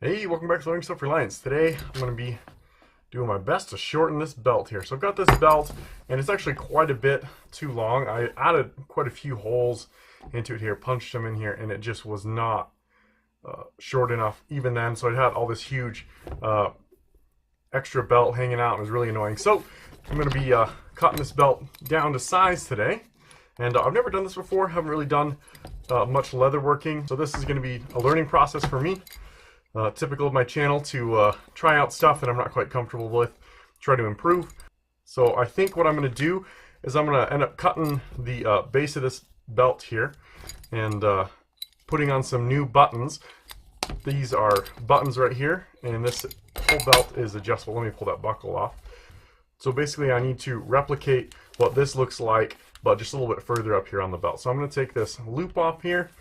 Hey, welcome back to Learning Self-Reliance. Today I'm going to be doing my best to shorten this belt here. So I've got this belt and it's actually quite a bit too long. I added quite a few holes into it here, punched them in here, and it just was not short enough even then. So I had all this huge extra belt hanging out. It was really annoying. So I'm going to be cutting this belt down to size today. And I've never done this before, haven't really done much leather working. So this is going to be a learning process for me. Typical of my channel to try out stuff that I'm not quite comfortable with, try to improve. So I think what I'm going to do is I'm going to end up cutting the base of this belt here and putting on some new buttons. These are buttons right here, and this whole belt is adjustable. Let me pull that buckle off. So basically I need to replicate what this looks like, but just a little bit further up here on the belt. So I'm going to take this loop off here,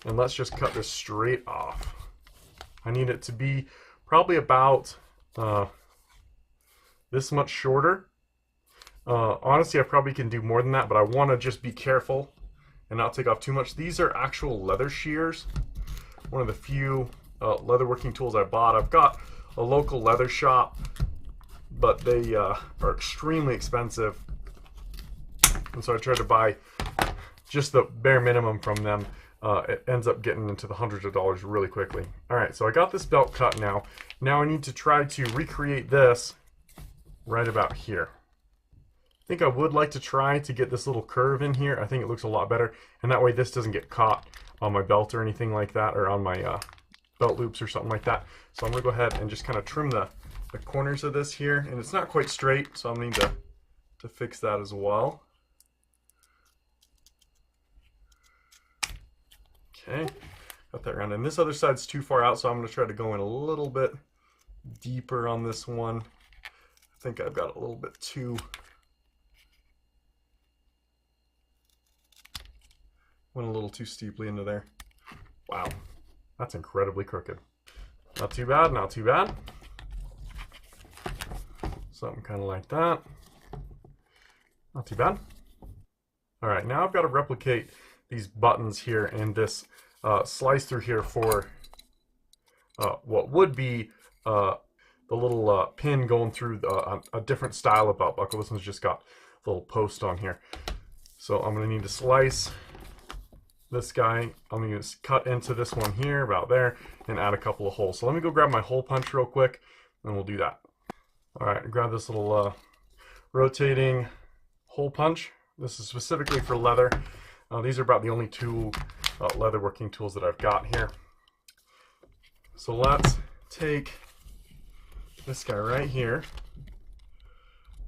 and let's just cut this straight off. I need it to be probably about this much shorter. Honestly, I probably can do more than that, but I want to just be careful and not take off too much. These are actual leather shears. One of the few leather working tools I bought. I've got a local leather shop, but they are extremely expensive. And so I tried to buy just the bare minimum from them. It ends up getting into the hundreds of dollars really quickly. Alright, so I got this belt cut now. Now I need to try to recreate this right about here. I think I would like to try to get this little curve in here. I think it looks a lot better, and that way this doesn't get caught on my belt or anything like that, or on my belt loops or something like that. So I'm going to go ahead and just kind of trim the corners of this here, and it's not quite straight, so I'll need to fix that as well. Okay, got that around, and this other side's too far out, so I'm going to try to go in a little bit deeper on this one. I think I've got a little bit too... went a little too steeply into there. Wow, that's incredibly crooked. Not too bad, not too bad. Something kind of like that. Not too bad. All right, now I've got to replicate these buttons here and this slice through here for what would be the little pin going through a different style of belt buckle. This one's just got a little post on here. So I'm going to need to slice this guy. I'm going to cut into this one here, about there, and add a couple of holes. So let me go grab my hole punch real quick, and we'll do that. All right, grab this little rotating hole punch. This is specifically for leather. These are about the only two leather working tools that I've got here. So let's take this guy right here,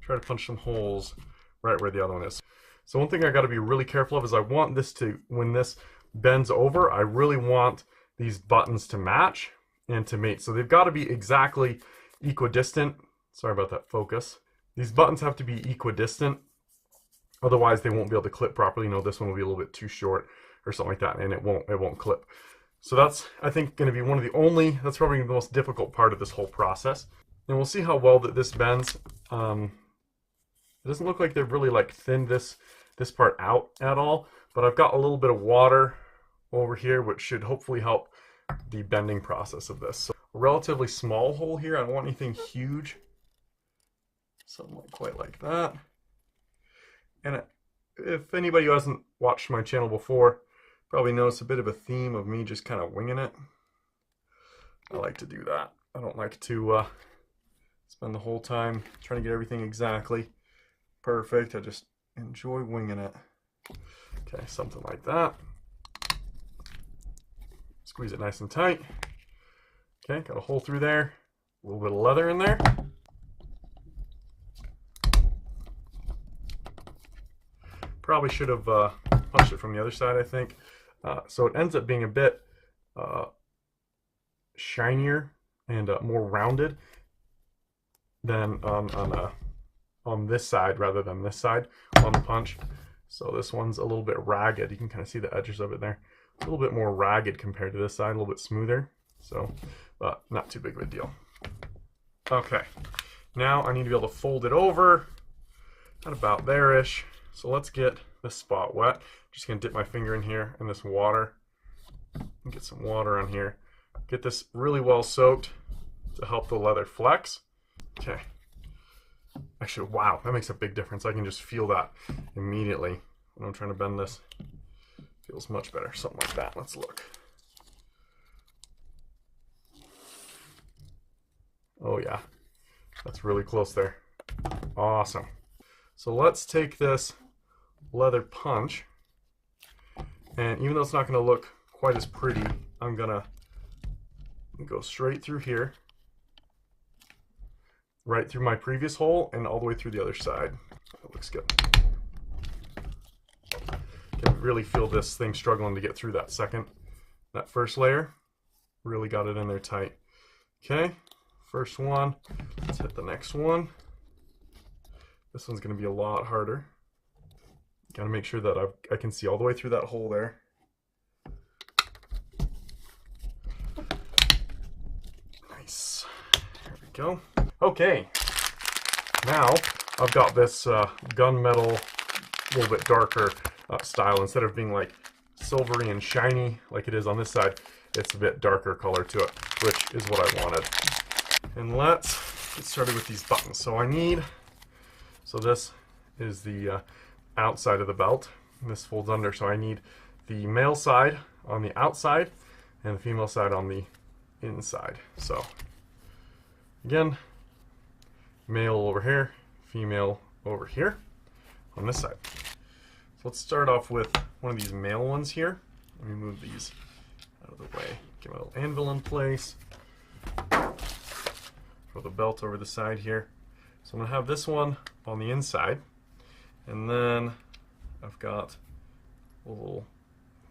try to punch some holes right where the other one is. So one thing I got to be really careful of is I want this to, when this bends over, I really want these buttons to match and to mate. So they've got to be exactly equidistant. Sorry about that focus. These buttons have to be equidistant. Otherwise, they won't be able to clip properly. You know, this one will be a little bit too short or something like that, and it won't clip. So that's, I think, going to be one of the only, that's probably the most difficult part of this whole process. And we'll see how well that this bends. It doesn't look like they've really like thinned this part out at all, but I've got a little bit of water over here, which should hopefully help the bending process of this. So a relatively small hole here. I don't want anything huge. Something like quite like that. And if anybody who hasn't watched my channel before, probably noticed a bit of a theme of me just kind of winging it. I like to do that. I don't like to spend the whole time trying to get everything exactly perfect. I just enjoy winging it. Okay, something like that. Squeeze it nice and tight. Okay, got a hole through there. A little bit of leather in there. Probably should have punched it from the other side, I think. So it ends up being a bit shinier and more rounded than on this side rather than this side on the punch. So this one's a little bit ragged. You can kind of see the edges of it there. A little bit more ragged compared to this side, a little bit smoother. So, but not too big of a deal. Okay, now I need to be able to fold it over at about there-ish. So let's get this spot wet. Just gonna dip my finger in here in this water and get some water on here. Get this really well soaked to help the leather flex. Okay. Actually, wow, that makes a big difference. I can just feel that immediately when I'm trying to bend this. Feels much better, something like that. Let's look. Oh yeah, that's really close there. Awesome. So let's take this leather punch, and even though it's not going to look quite as pretty, I'm going to go straight through here, right through my previous hole, and all the way through the other side. That looks good. Can really feel this thing struggling to get through that first layer. Really got it in there tight. Okay, first one. Let's hit the next one. This one's going to be a lot harder. Got to make sure that I can see all the way through that hole there. Nice. There we go. Okay. Now I've got this gunmetal, a little bit darker style. Instead of being like silvery and shiny like it is on this side, it's a bit darker color to it, which is what I wanted. And let's get started with these buttons. So this is the outside of the belt, and this folds under, so I need the male side on the outside and the female side on the inside. So again, male over here, female over here on this side. So let's start off with one of these male ones here. Let me move these out of the way. Get my little anvil in place. Throw the belt over the side here. So I'm going to have this one on the inside, and then I've got a little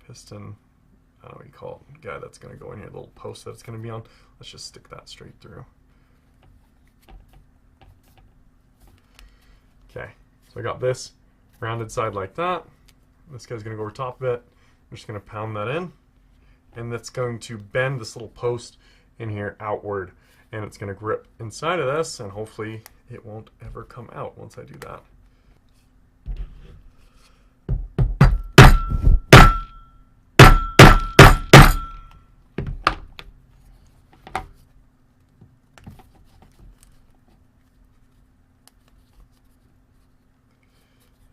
piston, I don't know what you call it, guy that's going to go in here, a little post that it's going to be on. Let's just stick that straight through. Okay, so I got this rounded side like that. This guy's going to go over top of it. I'm just going to pound that in, and that's going to bend this little post in here outward, and it's going to grip inside of this, and hopefully it won't ever come out once I do that. I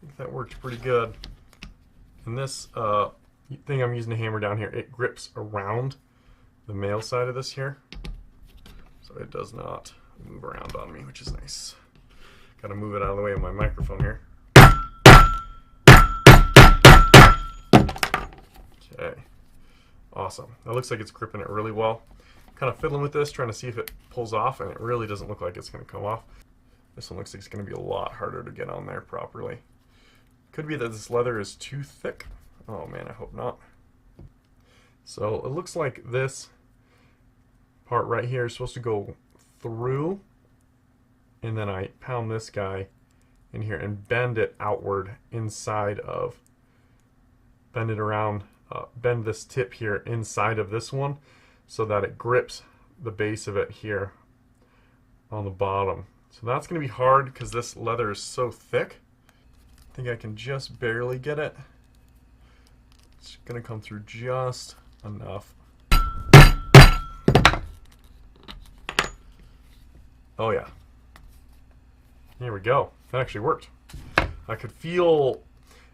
think that worked pretty good. And this thing I'm using to hammer down here, it grips around the male side of this here, so it does not move around on me, which is nice. Gotta move it out of the way of my microphone here. Okay, awesome. That looks like it's gripping it really well. Kind of fiddling with this, trying to see if it pulls off, and it really doesn't look like it's going to come off. This one looks like it's going to be a lot harder to get on there properly. Could be that this leather is too thick. Oh man, I hope not. So it looks like this part right here is supposed to go through, and then I pound this guy in here and bend it outward inside of, bend it around, bend this tip here inside of this one so that it grips the base of it here on the bottom. So that's going to be hard because this leather is so thick. I think I can just barely get it. It's going to come through just enough. Oh yeah. Here we go. That actually worked. I could feel,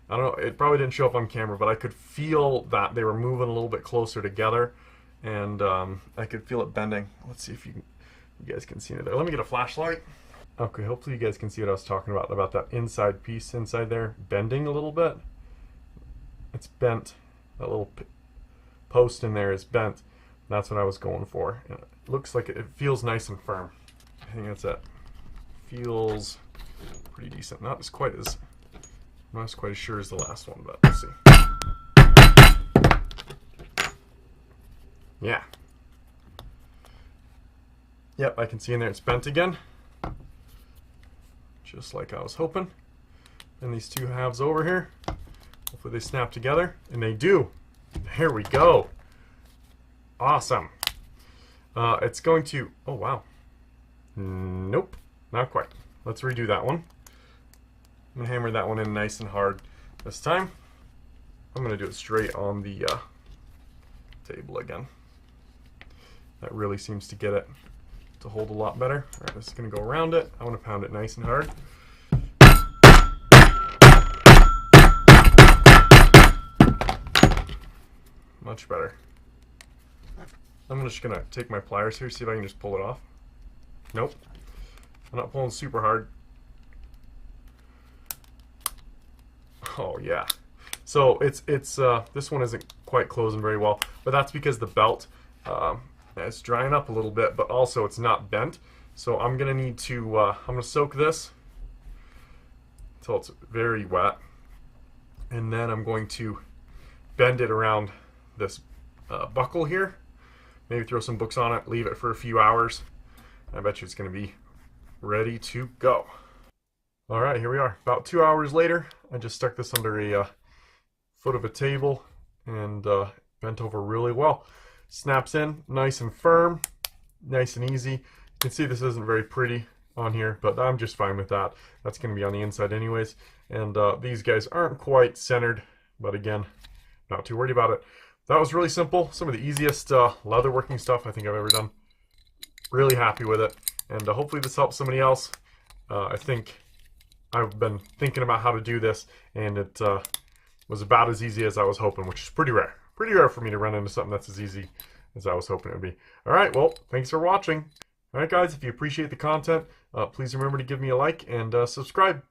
I don't know, it probably didn't show up on camera, but I could feel that they were moving a little bit closer together, and I could feel it bending. Let's see if you guys can see it there. Let me get a flashlight. Okay, hopefully you guys can see what I was talking about that inside piece inside there bending a little bit. It's bent. That little post in there is bent. That's what I was going for. And it looks like it feels nice and firm. I think that's it. Feels pretty decent. Not as sure as the last one, but let's see. Yeah. Yep, I can see in there it's bent again. Just like I was hoping. And these two halves over here, hopefully they snap together, and they do. There we go. Awesome. It's going to, oh wow. Nope, not quite. Let's redo that one. I'm gonna hammer that one in nice and hard this time. I'm gonna do it straight on the table again. That really seems to get it to hold a lot better. All right, this is going to go around it. I want to pound it nice and hard. Much better. I'm just going to take my pliers here, see if I can just pull it off. Nope. I'm not pulling super hard. Oh yeah. So it's this one isn't quite closing very well, but that's because the belt it's drying up a little bit, but also it's not bent. So I'm gonna need to I'm gonna soak this until it's very wet, and then I'm going to bend it around this buckle here. Maybe throw some books on it, leave it for a few hours. I bet you it's gonna be ready to go. All right, here we are. About 2 hours later, I just stuck this under a foot of a table and bent over really well. Snaps in nice and firm, nice and easy. You can see this isn't very pretty on here, but I'm just fine with that. That's going to be on the inside anyways. And these guys aren't quite centered, but again, not too worried about it. That was really simple. Some of the easiest leather working stuff I think I've ever done. Really happy with it. And hopefully this helps somebody else. I think I've been thinking about how to do this, and it was about as easy as I was hoping, which is pretty rare. Pretty rare for me to run into something that's as easy as I was hoping it would be. All right, well, thanks for watching. All right, guys, if you appreciate the content, please remember to give me a like and subscribe.